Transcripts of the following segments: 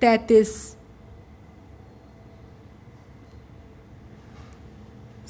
33।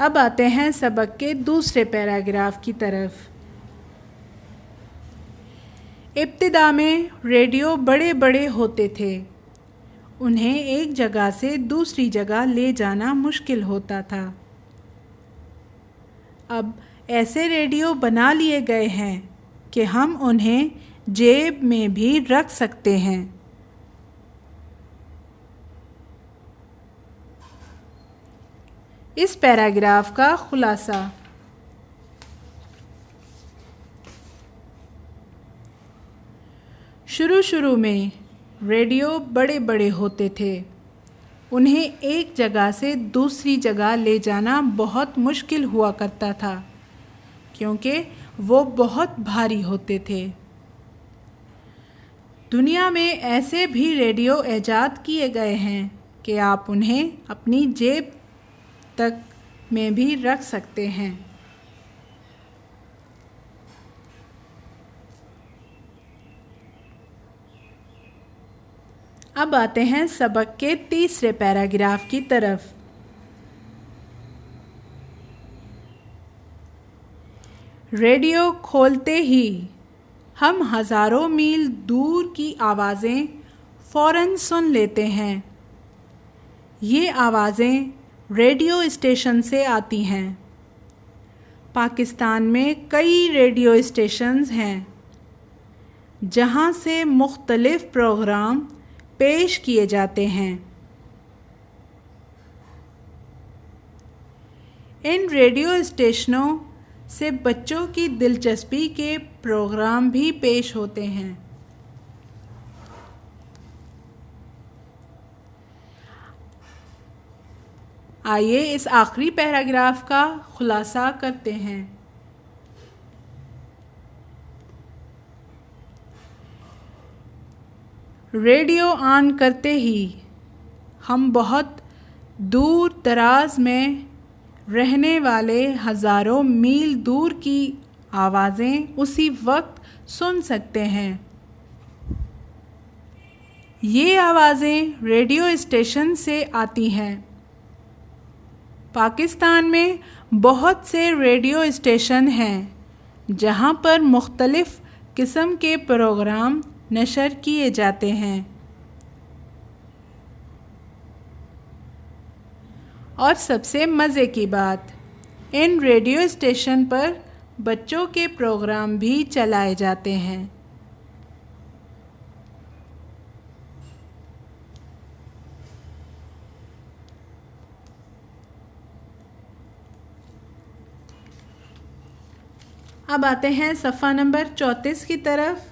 اب آتے ہیں سبق کے دوسرے پیراگراف کی طرف۔ ابتدا میں ریڈیو بڑے بڑے ہوتے تھے، انہیں ایک جگہ سے دوسری جگہ لے جانا مشکل ہوتا تھا۔ اب ایسے ریڈیو بنا لیے گئے ہیں کہ ہم انہیں جیب میں بھی رکھ سکتے ہیں۔ اس پیراگراف کا خلاصہ۔ شروع میں ریڈیو بڑے بڑے ہوتے تھے، انہیں ایک جگہ سے دوسری جگہ لے جانا بہت مشکل ہوا کرتا تھا کیونکہ وہ بہت بھاری ہوتے تھے۔ دنیا میں ایسے بھی ریڈیو ایجاد کیے گئے ہیں کہ آپ انہیں اپنی جیب تک میں بھی رکھ سکتے ہیں۔ اب آتے ہیں سبق کے تیسرے پیراگراف کی طرف۔ ریڈیو کھولتے ہی ہم ہزاروں میل دور کی آوازیں فوراً سن لیتے ہیں۔ یہ آوازیں ریڈیو اسٹیشن سے آتی ہیں۔ پاکستان میں کئی ریڈیو اسٹیشنز ہیں جہاں سے مختلف پروگرام پیش کیے جاتے ہیں۔ ان ریڈیو اسٹیشنوں سے بچوں کی دلچسپی کے پروگرام بھی پیش ہوتے ہیں۔ آئیے اس آخری پیراگراف کا خلاصہ کرتے ہیں۔ ریڈیو آن کرتے ہی ہم بہت دور دراز میں رہنے والے ہزاروں میل دور کی آوازیں اسی وقت سن سکتے ہیں۔ یہ آوازیں ریڈیو اسٹیشن سے آتی ہیں۔ پاکستان میں بہت سے ریڈیو اسٹیشن ہیں جہاں پر مختلف قسم کے پروگرام نشر کیے جاتے ہیں، اور سب سے مزے کی بات، ان ریڈیو اسٹیشن پر بچوں کے پروگرام بھی چلائے جاتے ہیں۔ اب آتے ہیں صفحہ نمبر 34 کی طرف۔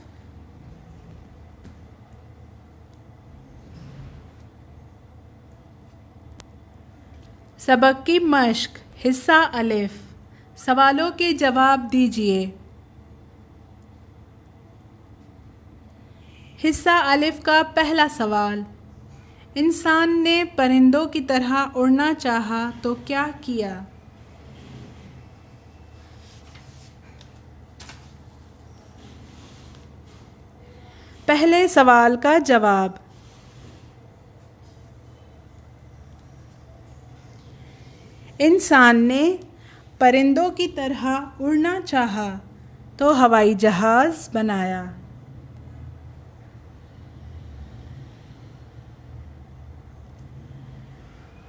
سبق کی مشق، حصہ الف، سوالوں کے جواب دیجیے۔ حصہ الف کا پہلا سوال، انسان نے پرندوں کی طرح اڑنا چاہا تو کیا کیا؟ پہلے سوال کا جواب، انسان نے پرندوں کی طرح اڑنا چاہا تو ہوائی جہاز بنایا۔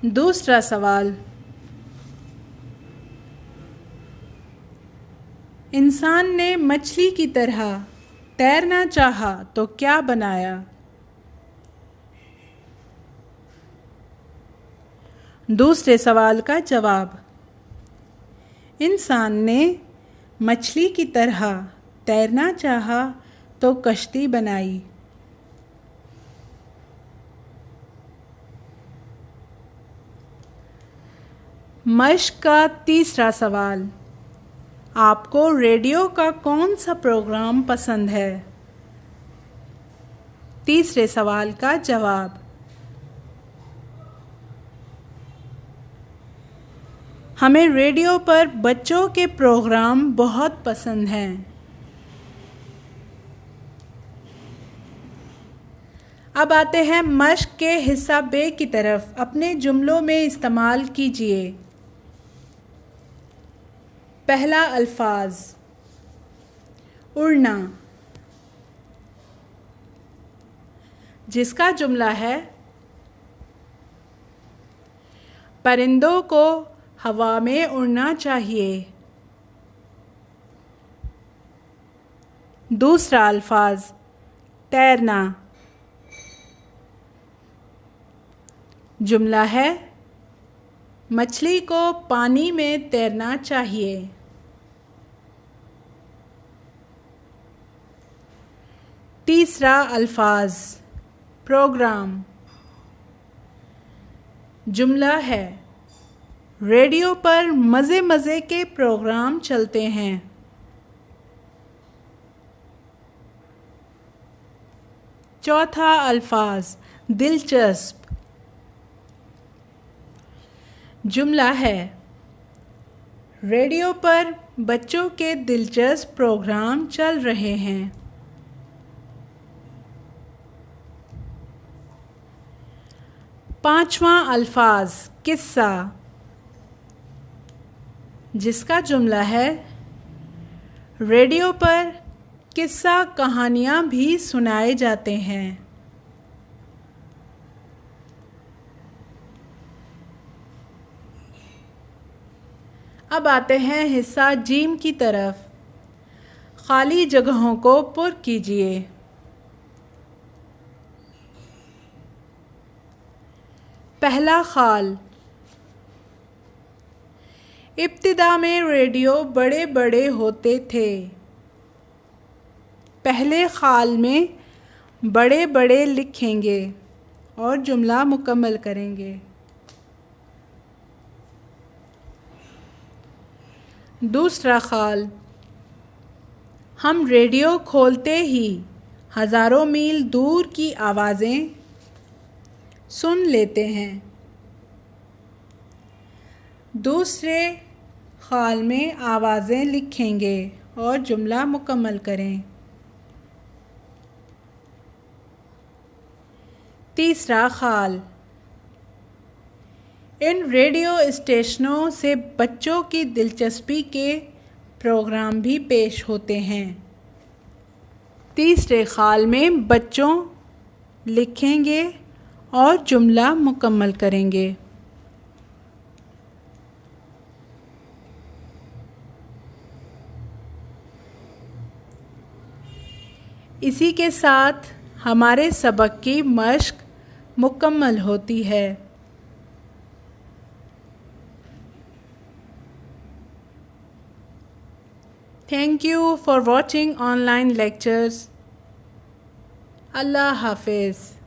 دوسرا سوال، انسان نے مچھلی کی طرح تیرنا چاہا تو کیا بنایا؟ دوسرے سوال کا جواب، انسان نے مچھلی کی طرح تیرنا چاہا تو کشتی بنائی۔ مشق کا تیسرا سوال، آپ کو ریڈیو کا کون سا پروگرام پسند ہے؟ تیسرے سوال کا جواب، ہمیں ریڈیو پر بچوں کے پروگرام بہت پسند ہیں۔ اب آتے ہیں مشق کے حصہ بے کی طرف، اپنے جملوں میں استعمال کیجیے۔ پہلا الفاظ اڑنا، جس کا جملہ ہے پرندوں کو ہوا میں اڑنا چاہیے۔ دوسرا الفاظ تیرنا، جملہ ہے مچھلی کو پانی میں تیرنا چاہیے۔ تیسرا الفاظ پروگرام، جملہ ہے ریڈیو پر مزے مزے کے پروگرام چلتے ہیں۔ چوتھا الفاظ دلچسپ، جملہ ہے ریڈیو پر بچوں کے دلچسپ پروگرام چل رہے ہیں۔ پانچواں الفاظ قصہ، جس کا جملہ ہے ریڈیو پر قصہ کہانیاں بھی سنائے جاتے ہیں۔ اب آتے ہیں حصہ جیم کی طرف۔ خالی جگہوں کو پر کیجیے۔ پہلا خال، ابتدا میں ریڈیو بڑے بڑے ہوتے تھے۔ پہلے خال میں بڑے بڑے لکھیں گے اور جملہ مکمل کریں گے۔ دوسرا خال، ہم ریڈیو کھولتے ہی ہزاروں میل دور کی آوازیں سن لیتے ہیں۔ دوسرے خال میں آوازیں لکھیں گے اور جملہ مکمل کریں۔ تیسرا خال، ان ریڈیو اسٹیشنوں سے بچوں کی دلچسپی کے پروگرام بھی پیش ہوتے ہیں۔ تیسرے خال میں بچوں لکھیں گے اور جملہ مکمل کریں گے۔ اسی کے ساتھ ہمارے سبق کی مشق مکمل ہوتی ہے۔ Thank you for watching online lectures. Allah Hafiz.